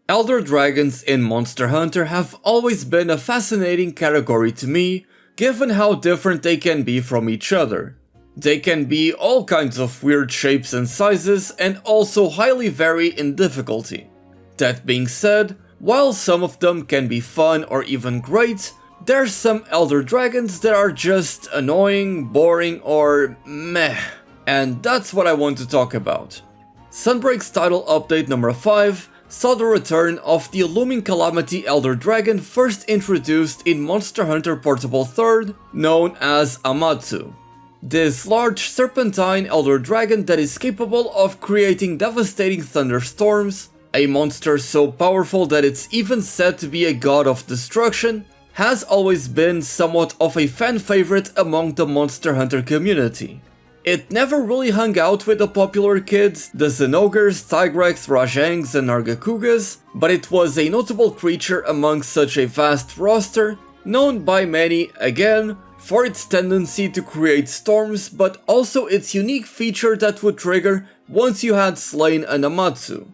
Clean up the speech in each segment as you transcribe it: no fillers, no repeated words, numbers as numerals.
Elder Dragons in Monster Hunter have always been a fascinating category to me, given how different they can be from each other. They can be all kinds of weird shapes and sizes, and also highly vary in difficulty. That being said, while some of them can be fun or even great, there's some Elder Dragons that are just annoying, boring, or meh. And that's what I want to talk about. Sunbreak's title update number 5 saw the return of the Looming Calamity Elder Dragon first introduced in Monster Hunter Portable 3rd, known as Amatsu. This large serpentine Elder Dragon that is capable of creating devastating thunderstorms, a monster so powerful that it's even said to be a god of destruction, has always been somewhat of a fan favorite among the Monster Hunter community. It never really hung out with the popular kids, the Zenogres, Tigrex, Rajangs and Nargacugas, but it was a notable creature among such a vast roster, known by many, again, for its tendency to create storms, but also its unique feature that would trigger once you had slain an Amatsu.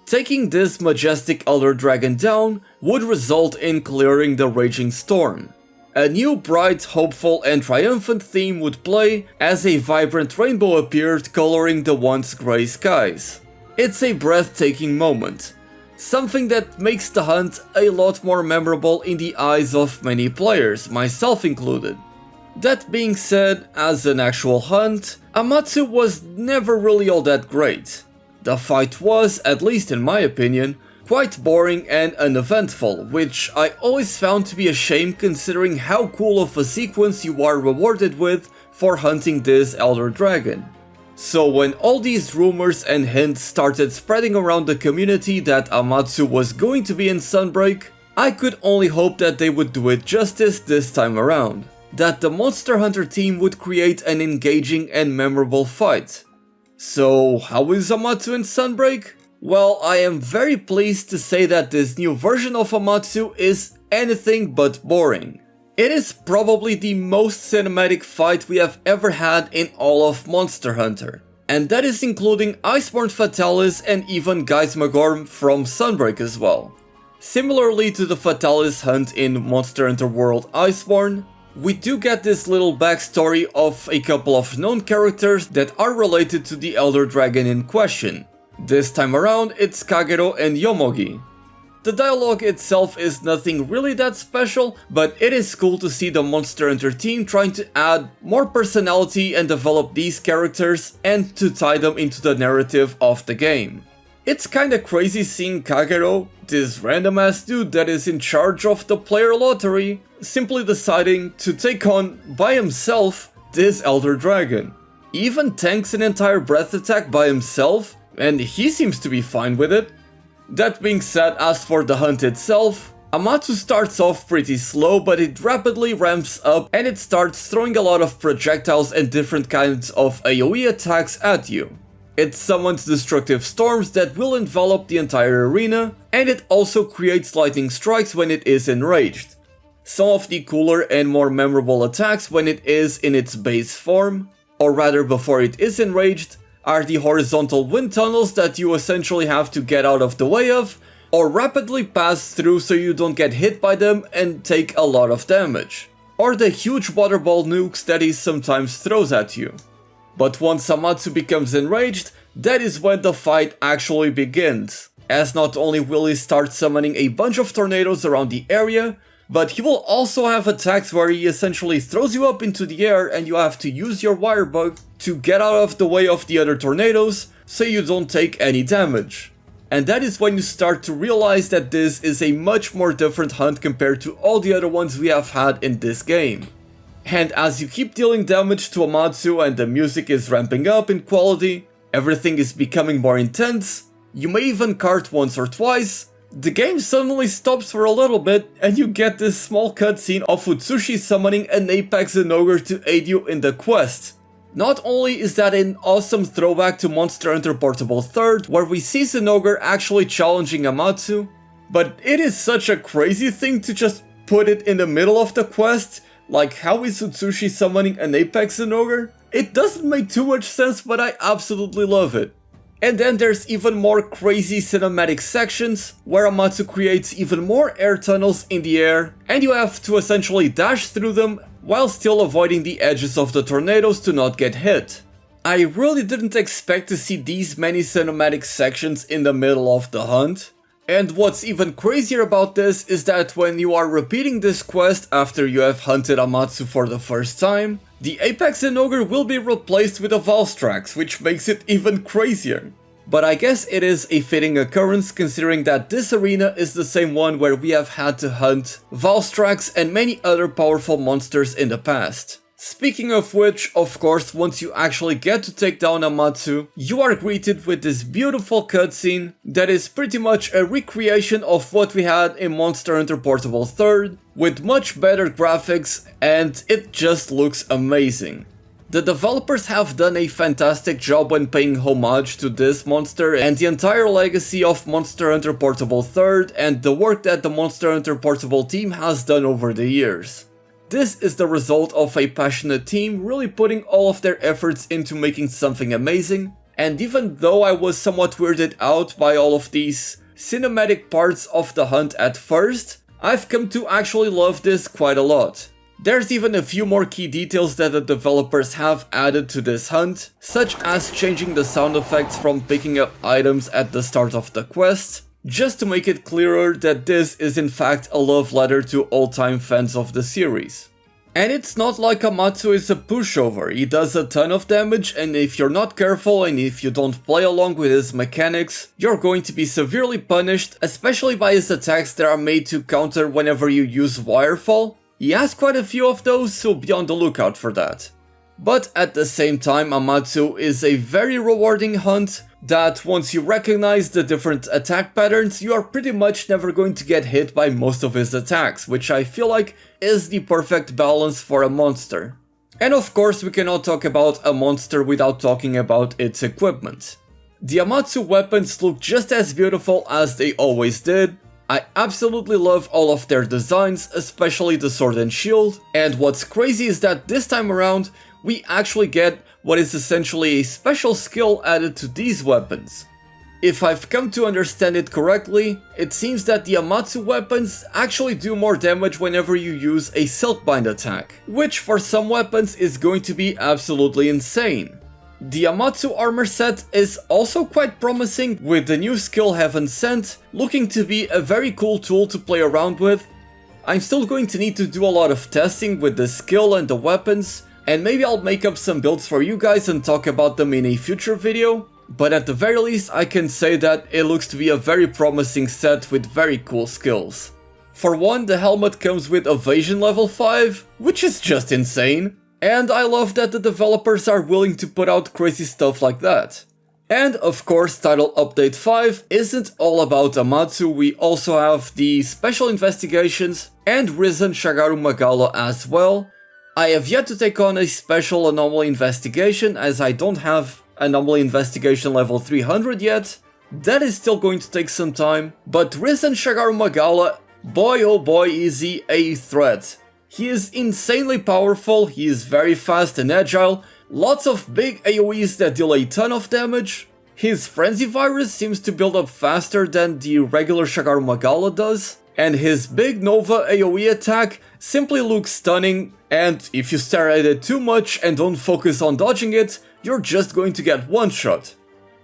Taking this majestic Elder Dragon down would result in clearing the raging storm. A new bright, hopeful and triumphant theme would play as a vibrant rainbow appeared coloring the once grey skies. It's a breathtaking moment, something that makes the hunt a lot more memorable in the eyes of many players, myself included. That being said, as an actual hunt, Amatsu was never really all that great. The fight was, at least in my opinion, quite boring and uneventful, which I always found to be a shame considering how cool of a sequence you are rewarded with for hunting this Elder Dragon. So when all these rumors and hints started spreading around the community that Amatsu was going to be in Sunbreak, I could only hope that they would do it justice this time around, that the Monster Hunter team would create an engaging and memorable fight. So how is Amatsu in Sunbreak? Well, I am very pleased to say that this new version of Amatsu is anything but boring. It is probably the most cinematic fight we have ever had in all of Monster Hunter. And that is including Iceborne Fatalis and even Geismagorm from Sunbreak as well. Similarly to the Fatalis hunt in Monster Hunter World Iceborne, we do get this little backstory of a couple of known characters that are related to the Elder Dragon in question. This time around, it's Kagero and Yomogi. The dialogue itself is nothing really that special, but it is cool to see the Monster Hunter team trying to add more personality and develop these characters and to tie them into the narrative of the game. It's kinda crazy seeing Kagero, this random ass dude that is in charge of the player lottery, simply deciding to take on, by himself, this Elder Dragon. He even tanks an entire breath attack by himself, and he seems to be fine with it. That being said, as for the hunt itself, Amatsu starts off pretty slow, but it rapidly ramps up and it starts throwing a lot of projectiles and different kinds of AoE attacks at you. It summons destructive storms that will envelop the entire arena, and it also creates lightning strikes when it is enraged. Some of the cooler and more memorable attacks when it is in its base form, or rather before it is enraged, are the horizontal wind tunnels that you essentially have to get out of the way of, or rapidly pass through so you don't get hit by them and take a lot of damage, or the huge water ball nukes that he sometimes throws at you. But once Amatsu becomes enraged, that is when the fight actually begins, as not only will he start summoning a bunch of tornadoes around the area, but he will also have attacks where he essentially throws you up into the air and you have to use your wire bug to get out of the way of the other tornadoes so you don't take any damage. And that is when you start to realize that this is a much more different hunt compared to all the other ones we have had in this game. And as you keep dealing damage to Amatsu and the music is ramping up in quality, everything is becoming more intense, you may even cart once or twice, the game suddenly stops for a little bit and you get this small cutscene of Utsushi summoning an Apex Zenogre to aid you in the quest. Not only is that an awesome throwback to Monster Hunter Portable 3rd, where we see Zenogre actually challenging Amatsu, but it is such a crazy thing to just put it in the middle of the quest. Like, how is Utsushi summoning an Apex Zenogre? It doesn't make too much sense, but I absolutely love it. And then there's even more crazy cinematic sections where Amatsu creates even more air tunnels in the air, and you have to essentially dash through them while still avoiding the edges of the tornadoes to not get hit. I really didn't expect to see these many cinematic sections in the middle of the hunt. And what's even crazier about this is that when you are repeating this quest after you have hunted Amatsu for the first time, the Apex and Ogre will be replaced with a Valstrax, which makes it even crazier. But I guess it is a fitting occurrence considering that this arena is the same one where we have had to hunt Valstrax and many other powerful monsters in the past. Speaking of which, of course, once you actually get to take down Amatsu, you are greeted with this beautiful cutscene that is pretty much a recreation of what we had in Monster Hunter Portable 3rd, with much better graphics, and it just looks amazing. The developers have done a fantastic job when paying homage to this monster and the entire legacy of Monster Hunter Portable 3rd and the work that the Monster Hunter Portable team has done over the years. This is the result of a passionate team really putting all of their efforts into making something amazing, and even though I was somewhat weirded out by all of these cinematic parts of the hunt at first, I've come to actually love this quite a lot. There's even a few more key details that the developers have added to this hunt, such as changing the sound effects from picking up items at the start of the quest, just to make it clearer that this is in fact a love letter to all-time fans of the series. And it's not like Amatsu is a pushover, he does a ton of damage, and if you're not careful and if you don't play along with his mechanics, you're going to be severely punished, especially by his attacks that are made to counter whenever you use Wirefall. He has quite a few of those, so be on the lookout for that. But at the same time, Amatsu is a very rewarding hunt that once you recognize the different attack patterns, you are pretty much never going to get hit by most of his attacks, which I feel like is the perfect balance for a monster. And of course, we cannot talk about a monster without talking about its equipment. The Amatsu weapons look just as beautiful as they always did. I absolutely love all of their designs, especially the sword and shield, and what's crazy is that this time around, we actually get what is essentially a special skill added to these weapons. If I've come to understand it correctly, it seems that the Amatsu weapons actually do more damage whenever you use a Silkbind attack, which for some weapons is going to be absolutely insane. The Amatsu armor set is also quite promising, with the new skill Heaven Sent looking to be a very cool tool to play around with. I'm still going to need to do a lot of testing with the skill and the weapons, and maybe I'll make up some builds for you guys and talk about them in a future video, but at the very least I can say that it looks to be a very promising set with very cool skills. For one, the helmet comes with evasion level 5, which is just insane, and I love that the developers are willing to put out crazy stuff like that. And of course, Title Update 5 isn't all about Amatsu, we also have the Special Investigations and Risen Shagaru Magala as well. I have yet to take on a Special Anomaly Investigation as I don't have Anomaly Investigation level 300 yet. That is still going to take some time, but Risen Shagaru Magala, boy oh boy is he a threat. He is insanely powerful, he is very fast and agile, lots of big AoEs that deal a ton of damage. His Frenzy Virus seems to build up faster than the regular Shagaru Magala does, and his big Nova AoE attack simply looks stunning, and if you stare at it too much and don't focus on dodging it, you're just going to get one shot.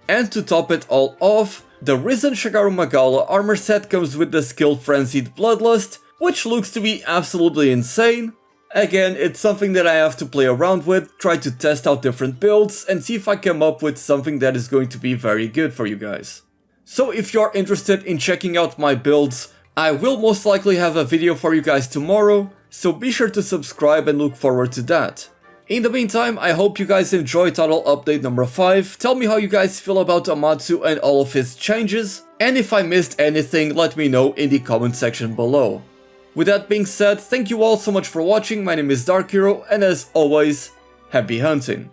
And to top it all off, the Risen Shagaru Magala armor set comes with the skill Frenzied Bloodlust, which looks to be absolutely insane. Again, it's something that I have to play around with, try to test out different builds, and see if I come up with something that is going to be very good for you guys. So if you're interested in checking out my builds, I will most likely have a video for you guys tomorrow, so be sure to subscribe and look forward to that. In the meantime, I hope you guys enjoyed Title Update number 5, tell me how you guys feel about Amatsu and all of his changes, and if I missed anything, let me know in the comment section below. With that being said, thank you all so much for watching, my name is Dark Hero, and as always, happy hunting!